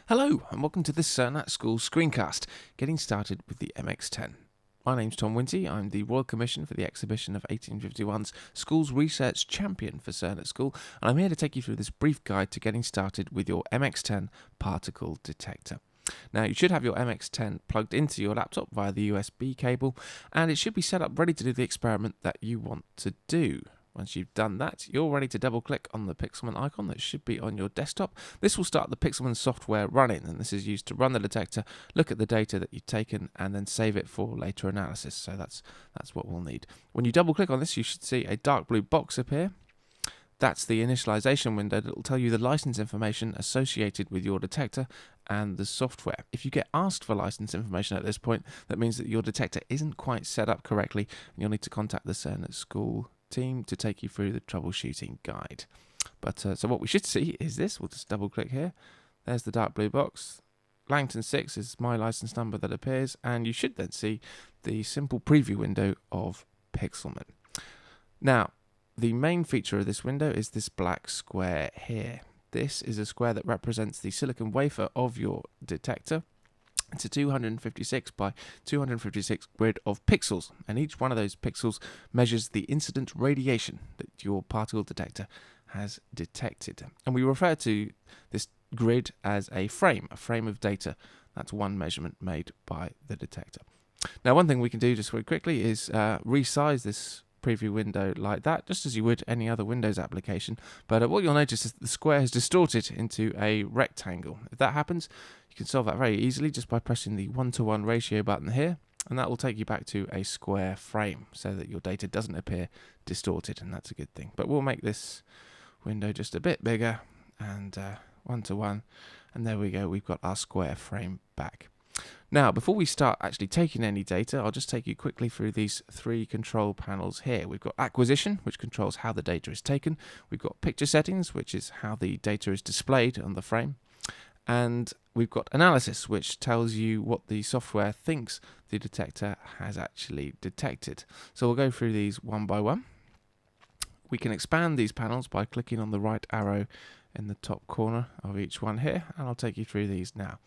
Hello and welcome to this CERN at School screencast, getting started with the MX-10. My name's Tom Winty, I'm the Royal Commission for the exhibition of 1851's School's Research Champion for CERN at School, and I'm here to take you through this brief guide to getting started with your MX-10 particle detector. Now, you should have your MX-10 plugged into your laptop via the USB cable, and it should be set up ready to do the experiment that you want to do. Once you've done that, you're ready to double click on the Pixelman icon that should be on your desktop. This will start the Pixelman software running, and this is used to run the detector, look at the data that you've taken, and then save it for later analysis. So that's what we'll need. When you double click on this, you should see a dark blue box appear. That's the initialization window that will tell you the license information associated with your detector and the software. If you get asked for license information at this point, that means that your detector isn't quite set up correctly, and you'll need to contact the CERN at School team to take you through the troubleshooting guide. But so what we should see is this. We'll just double click here. There's the dark blue box. Langton 6 is my license number that appears, and you should then see the simple preview window of Pixelman. Now, the main feature of this window is this black square here. This is a square that represents the silicon wafer of your detector. It's a 256 by 256 grid of pixels, and each one of those pixels measures the incident radiation that your particle detector has detected. And we refer to this grid as a frame of data. That's one measurement made by the detector. Now, one thing we can do just very quickly is resize this preview window like that, just as you would any other Windows application. But what you'll notice is that the square has distorted into a rectangle. If that happens, you can solve that very easily just by pressing the 1:1 ratio button here, and that will take you back to a square frame so that your data doesn't appear distorted, and that's a good thing. But we'll make this window just a bit bigger, and 1:1, and there we go, we've got our square frame back. Now, before we start actually taking any data, I'll just take you quickly through these three control panels here. We've got acquisition, which controls how the data is taken. We've got picture settings, which is how the data is displayed on the frame. And we've got analysis, which tells you what the software thinks the detector has actually detected. So we'll go through these one by one. We can expand these panels by clicking on the right arrow in the top corner of each one here, and I'll take you through these now.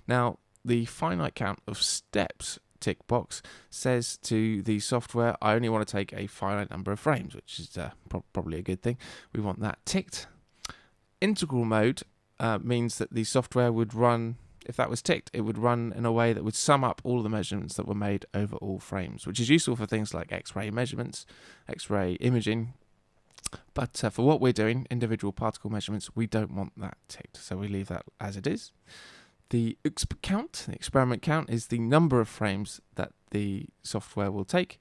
Now, the finite count of steps tick box says to the software, I only want to take a finite number of frames, which is probably a good thing. We want that ticked. Integral mode means that the software would run, if that was ticked, it would run in a way that would sum up all the measurements that were made over all frames, which is useful for things like X-ray measurements, X-ray imaging. But for what we're doing, individual particle measurements, we don't want that ticked, so we leave that as it is. The UXP count, the experiment count, is the number of frames that the software will take.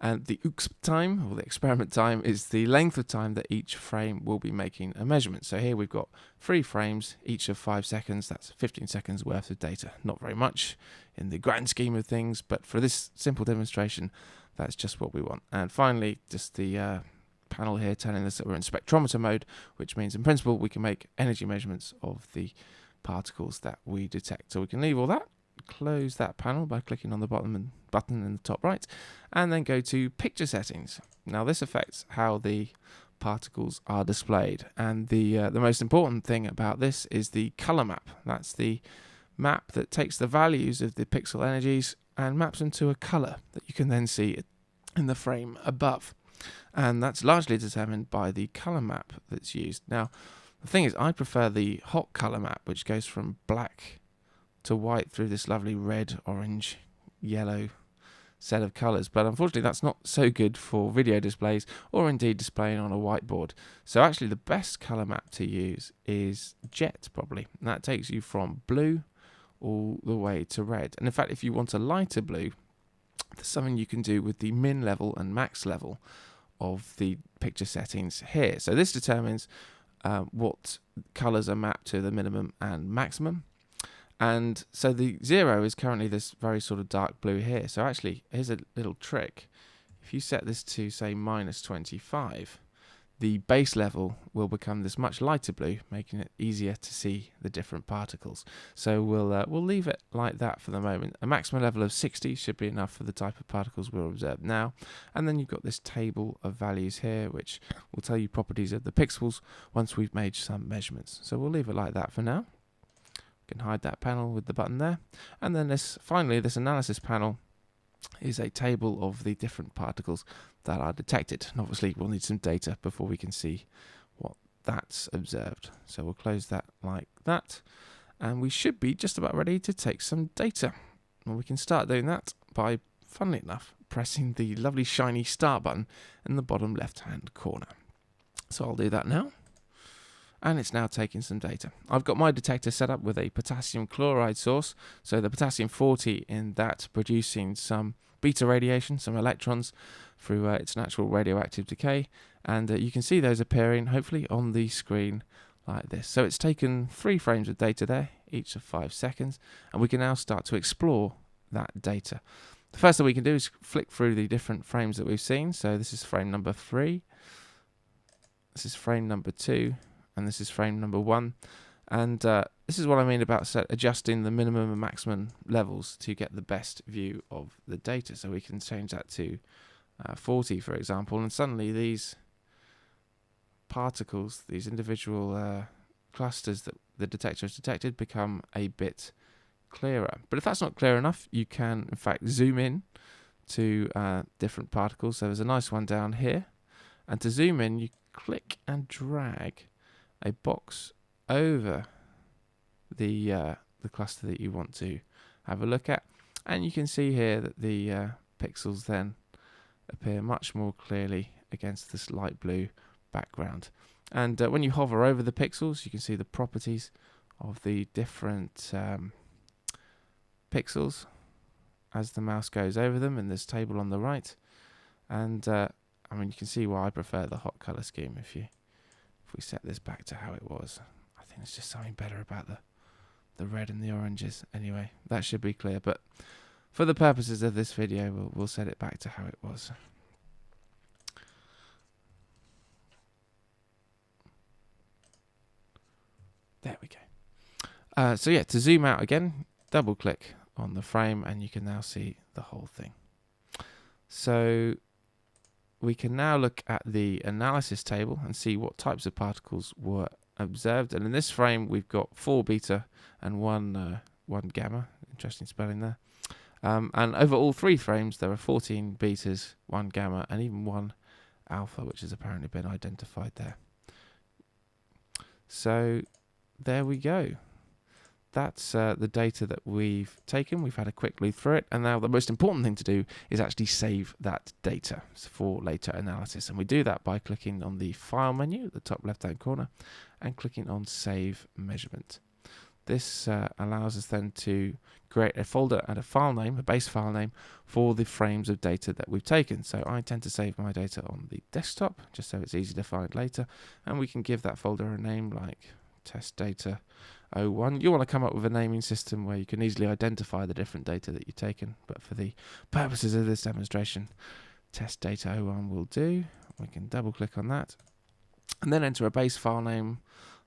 And the UXP time, or the experiment time, is the length of time that each frame will be making a measurement. So here we've got 3 frames, each of 5 seconds. That's 15 seconds worth of data. Not very much in the grand scheme of things, but for this simple demonstration, that's just what we want. And finally, just the panel here telling us that we're in spectrometer mode, which means in principle we can make energy measurements of the particles that we detect. So we can leave all that, close that panel by clicking on the bottom button in the top right, and then go to picture settings. Now this affects how the particles are displayed, and the most important thing about this is the color map. That's the map that takes the values of the pixel energies and maps them to a color that you can then see in the frame above, and that's largely determined by the color map that's used. Now, the thing is, I prefer the hot color map, which goes from black to white through this lovely red, orange, yellow set of colors. But unfortunately, that's not so good for video displays or indeed displaying on a whiteboard. So actually, the best color map to use is jet, probably. And that takes you from blue all the way to red. And in fact, if you want a lighter blue, there's something you can do with the min level and max level of the picture settings here. So this determines what colors are mapped to the minimum and maximum. And so the 0 is currently this very sort of dark blue here. So actually, here's a little trick. If you set this to, say, -25, the base level will become this much lighter blue, making it easier to see the different particles. So we'll leave it like that for the moment. A maximum level of 60 should be enough for the type of particles we'll observe now. And then you've got this table of values here, which will tell you properties of the pixels once we've made some measurements. So we'll leave it like that for now. You can hide that panel with the button there. And then finally, this analysis panel is a table of the different particles that are detected. And obviously, we'll need some data before we can see what that's observed. So we'll close that like that. And we should be just about ready to take some data. And we can start doing that by, funnily enough, pressing the lovely shiny start button in the bottom left-hand corner. So I'll do that now. And it's now taking some data. I've got my detector set up with a potassium chloride source. So the potassium-40 in that producing some beta radiation, some electrons through its natural radioactive decay. And you can see those appearing, hopefully, on the screen like this. So it's taken 3 frames of data there, each of 5 seconds. And we can now start to explore that data. The first thing we can do is flick through the different frames that we've seen. So this is frame number 3. This is frame number 2. And this is frame number 1. And this is what I mean about adjusting the minimum and maximum levels to get the best view of the data. So we can change that to 40, for example, and suddenly these particles, these individual clusters that the detector has detected, become a bit clearer. But if that's not clear enough, you can, in fact, zoom in to different particles. So there's a nice one down here. And to zoom in, you click and drag a box over the cluster that you want to have a look at, and you can see here that the pixels then appear much more clearly against this light blue background. And when you hover over the pixels, you can see the properties of the different pixels as the mouse goes over them in this table on the right. And I mean, you can see why I prefer the hot color scheme. If we set this back to how it was, I think there's just something better about the red and the oranges. Anyway, that should be clear, but for the purposes of this video, we'll set it back to how it was. There we go. So yeah, to zoom out again, double click on the frame and you can now see the whole thing. So we can now look at the analysis table and see what types of particles were observed. And in this frame, we've got 4 beta and 1 gamma. Interesting spelling there. And over all 3 frames, there are 14 betas, 1 gamma, and even 1 alpha, which has apparently been identified there. So there we go. That's the data that we've taken. We've had a quick look through it. And now the most important thing to do is actually save that data for later analysis. And we do that by clicking on the File menu at the top left-hand corner and clicking on Save Measurement. This allows us then to create a folder and a file name, a base file name, for the frames of data that we've taken. So I tend to save my data on the desktop, just so it's easy to find later. And we can give that folder a name like Test Data 01. You want to come up with a naming system where you can easily identify the different data that you've taken, but for the purposes of this demonstration, Test Data 01 will do. We can double click on that and then enter a base file name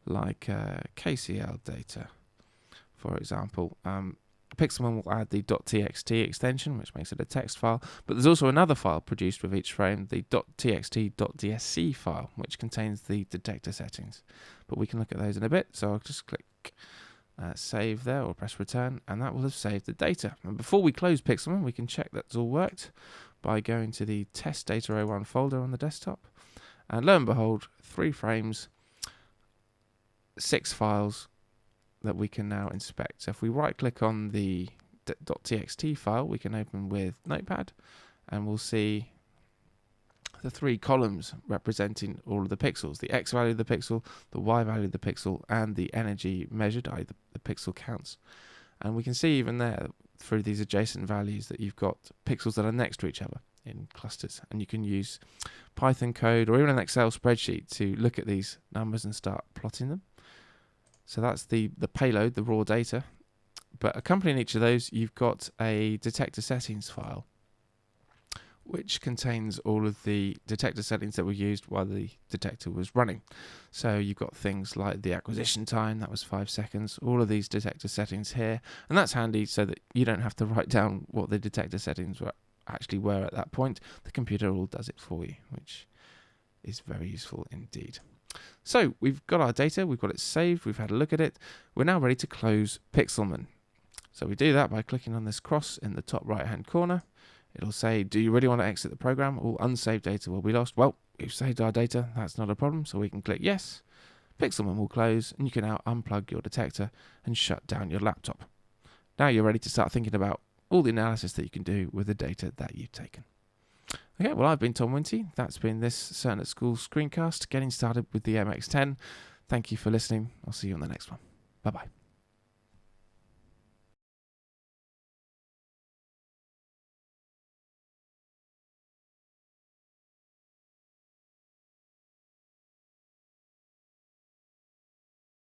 like KCL data, for example. Pixelman will add the .txt extension, which makes it a text file, but there's also another file produced with each frame, the .txt.dsc file, which contains the detector settings. But we can look at those in a bit, so I'll just click save there or press return, and that will have saved the data. And before we close Pixelman, we can check that's all worked by going to the Test Data 01 folder on the desktop, and lo and behold, 3 frames, 6 files that we can now inspect. So if we right click on the .txt file, we can open with Notepad and we'll see the 3 columns representing all of the pixels, the X value of the pixel, the Y value of the pixel, and the energy measured, i.e. the pixel counts. And we can see even there through these adjacent values that you've got pixels that are next to each other in clusters. And you can use Python code or even an Excel spreadsheet to look at these numbers and start plotting them. So that's the payload, the raw data. But accompanying each of those, you've got a detector settings file, which contains all of the detector settings that were used while the detector was running. So you've got things like the acquisition time, that was 5 seconds, all of these detector settings here. And that's handy so that you don't have to write down what the detector settings were at that point. The computer all does it for you, which is very useful indeed. So we've got our data, we've got it saved, we've had a look at it. We're now ready to close Pixelman. So we do that by clicking on this cross in the top right hand corner. It'll say, do you really want to exit the program? All unsaved data will be lost. Well, we've saved our data, that's not a problem, so we can click yes. Pixelman will close, and you can now unplug your detector and shut down your laptop. Now you're ready to start thinking about all the analysis that you can do with the data that you've taken. Okay, well, I've been Tom Winty. That's been this CERN at School screencast, getting started with the MX-10. Thank you for listening. I'll see you on the next one. Bye-bye.